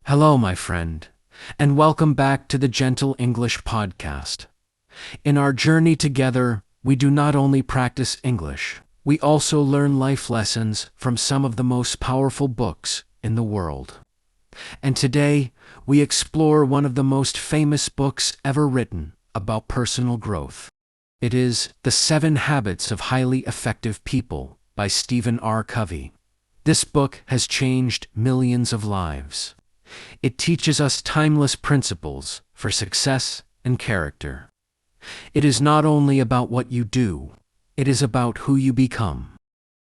Hello, my friend, and welcome back to the Gentle English Podcast. In our journey together, we do not only practice English, we also learn life lessons from some of the most powerful books in the world. And today, we explore one of the most famous books ever written about personal growth. It is The 7 Habits of Highly Effective People by Stephen R. Covey. This book has changed millions of lives. It teaches us timeless principles for success and character. It is not only about what you do, it is about who you become.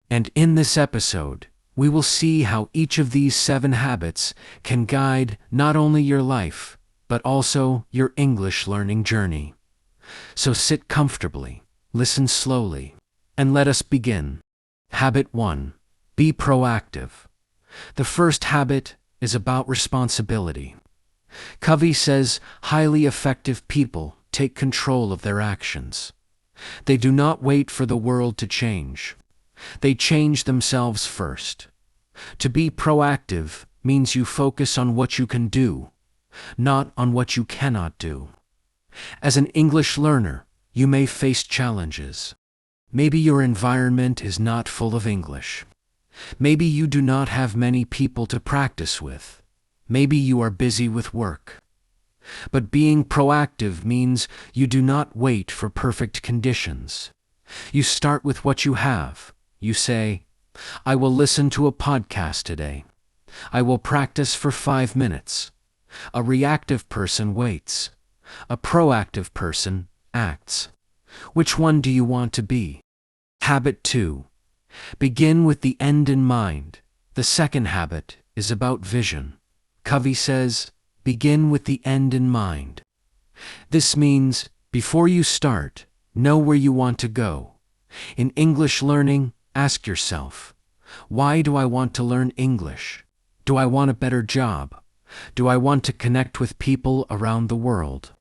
And in this episode, we will see how each of these 7 habits can guide not only your life, but also your English learning journey. So sit comfortably, listen slowly, and let us begin. Habit 1. Be proactive. The first habit is about responsibility. Covey says highly effective people take control of their actions. They do not wait for the world to change. They change themselves first. To be proactive means you focus on what you can do, not on what you cannot do. As an English learner, you may face challenges. Maybe your environment is not full of English. Maybe you do not have many people to practice with. Maybe you are busy with work. But being proactive means you do not wait for perfect conditions. You start with what you have. You say, I will listen to a podcast today. I will practice for 5 minutes. A reactive person waits. A proactive person acts. Which one do you want to be? Habit 2. Begin with the end in mind. The second habit is about vision. Covey says, begin with the end in mind. This means, before you start, know where you want to go. In English learning, ask yourself, why do I want to learn English? Do I want a better job? Do I want to connect with people around the world?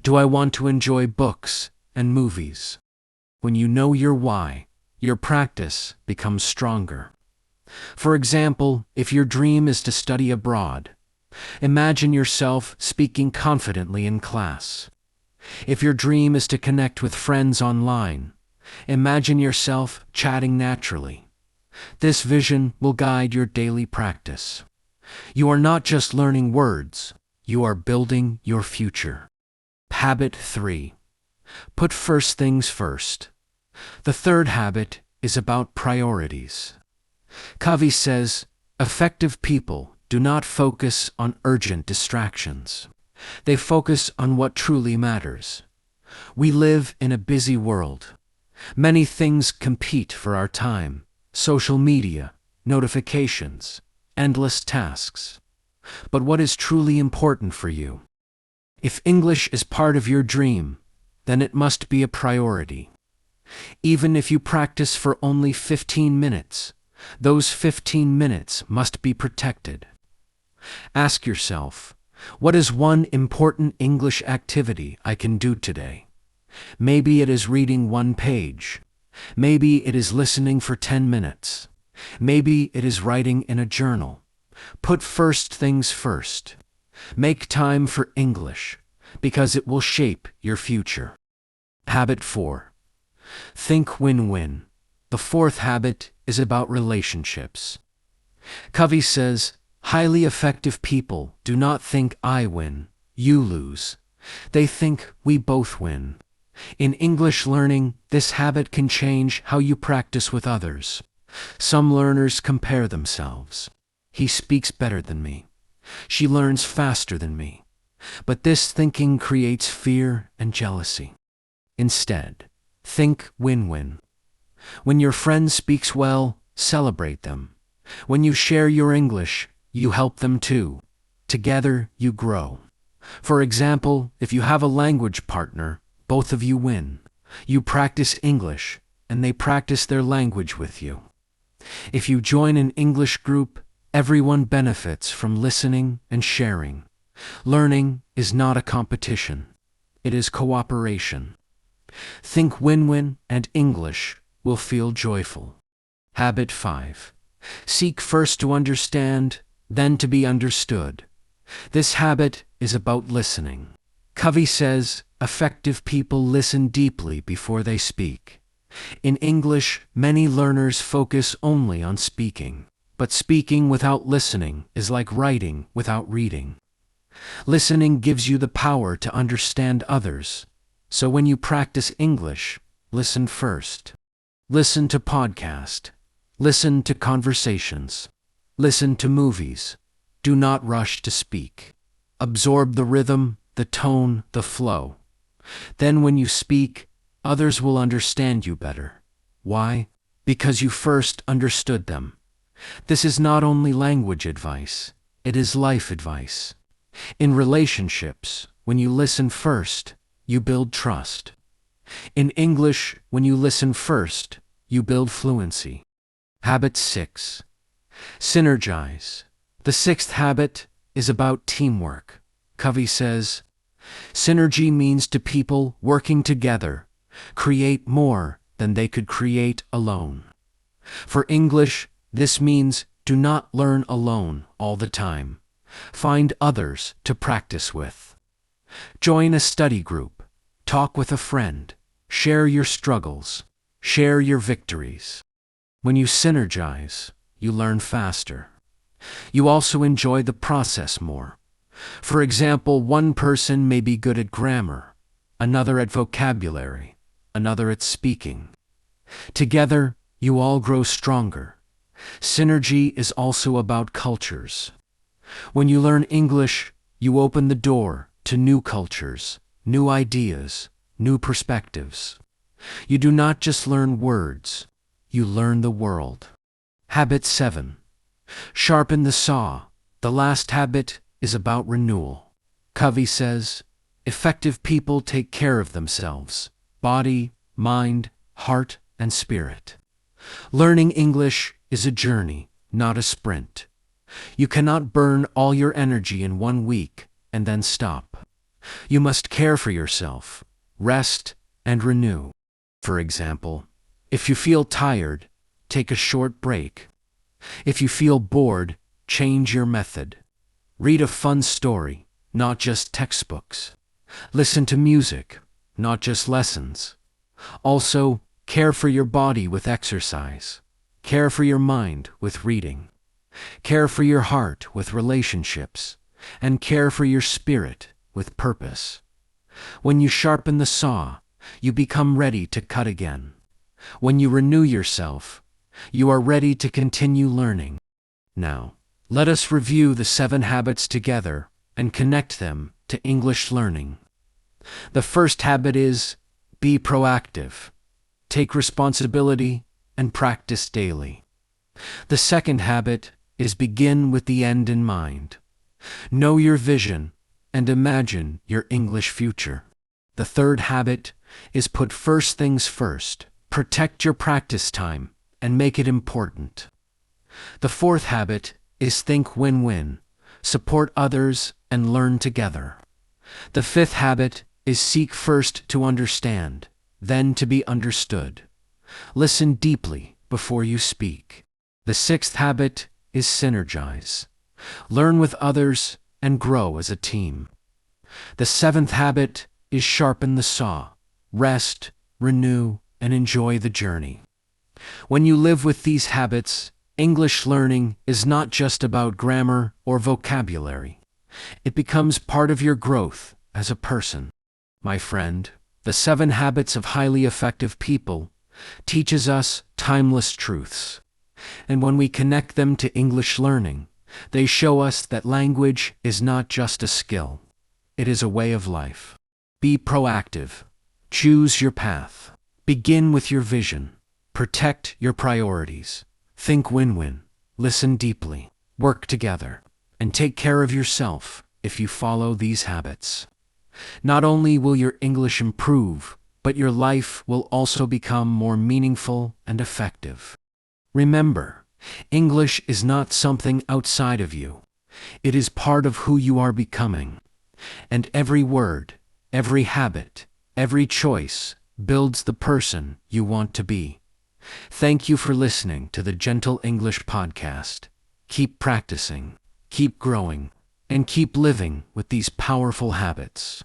Do I want to enjoy books and movies? When you know your why, your practice becomes stronger. For example, if your dream is to study abroad, imagine yourself speaking confidently in class. If your dream is to connect with friends online, imagine yourself chatting naturally. This vision will guide your daily practice. You are not just learning words, you are building your future. Habit 3. Put first things first. The third habit is about priorities. Covey says, effective people do not focus on urgent distractions. They focus on what truly matters. We live in a busy world. Many things compete for our time: social media, notifications, endless tasks. But what is truly important for you? If English is part of your dream, then it must be a priority. Even if you practice for only 15 minutes, those 15 minutes must be protected. Ask yourself, what is one important English activity I can do today? Maybe it is reading 1 page. Maybe it is listening for 10 minutes. Maybe it is writing in a journal. Put first things first. Make time for English, because it will shape your future. Habit 4. Think win-win. The fourth habit is about relationships. Covey says, highly effective people do not think I win, you lose. They think we both win. In English learning, this habit can change how you practice with others. Some learners compare themselves. He speaks better than me. She learns faster than me. But this thinking creates fear and jealousy. Instead, think win-win. When your friend speaks well, celebrate them. When you share your English, you help them too. Together, you grow. For example, if you have a language partner, both of you win. You practice English, and they practice their language with you. If you join an English group, everyone benefits from listening and sharing. Learning is not a competition. It is cooperation. Think win-win and English will feel joyful. Habit 5. Seek first to understand, then to be understood. This habit is about listening. Covey says, effective people listen deeply before they speak. In English, many learners focus only on speaking, but speaking without listening is like writing without reading. Listening gives you the power to understand others. So when you practice English, listen first. Listen to podcasts. Listen to conversations. Listen to movies. Do not rush to speak. Absorb the rhythm, the tone, the flow. Then when you speak, others will understand you better. Why? Because you first understood them. This is not only language advice, it is life advice. In relationships, when you listen first, you build trust. In English, when you listen first, you build fluency. Habit 6. Synergize. The sixth habit is about teamwork. Covey says, synergy means to people working together, create more than they could create alone. For English, this means do not learn alone all the time. Find others to practice with. Join a study group. Talk with a friend. Share your struggles. Share your victories. When you synergize, you learn faster. You also enjoy the process more. For example, one person may be good at grammar, another at vocabulary, another at speaking. Together, you all grow stronger. Synergy is also about cultures. When you learn English, you open the door to new cultures, new ideas, new perspectives. You do not just learn words, you learn the world. Habit 7. Sharpen the saw. The last habit is about renewal. Covey says, effective people take care of themselves, body, mind, heart, and spirit. Learning English is a journey, not a sprint. You cannot burn all your energy in 1 week and then stop. You must care for yourself, rest, and renew. For example, if you feel tired, take a short break. If you feel bored, change your method. Read a fun story, not just textbooks. Listen to music, not just lessons. Also, care for your body with exercise. Care for your mind with reading. Care for your heart with relationships. And care for your spirit with purpose. When you sharpen the saw, you become ready to cut again. When you renew yourself, you are ready to continue learning. Now, let us review the 7 habits together and connect them to English learning. The first habit is be proactive. Take responsibility and practice daily. The second habit is begin with the end in mind. Know your vision and imagine your English future. The third habit is put first things first. Protect your practice time and make it important. The fourth habit is think win-win. Support others and learn together. The fifth habit is seek first to understand, then to be understood. Listen deeply before you speak. The sixth habit is synergize. Learn with others and grow as a team. The seventh habit is sharpen the saw. Rest, renew, and enjoy the journey. When you live with these habits, English learning is not just about grammar or vocabulary. It becomes part of your growth as a person. My friend, the 7 habits of highly effective people teaches us timeless truths. And when we connect them to English learning, they show us that language is not just a skill. It is a way of life. Be proactive. Choose your path. Begin with your vision. Protect your priorities. Think win-win. Listen deeply. Work together. And take care of yourself if you follow these habits. Not only will your English improve, but your life will also become more meaningful and effective. Remember, English is not something outside of you. It is part of who you are becoming. And every word, every habit, every choice builds the person you want to be. Thank you for listening to the Gentle English Podcast. Keep practicing, keep growing, and keep living with these powerful habits.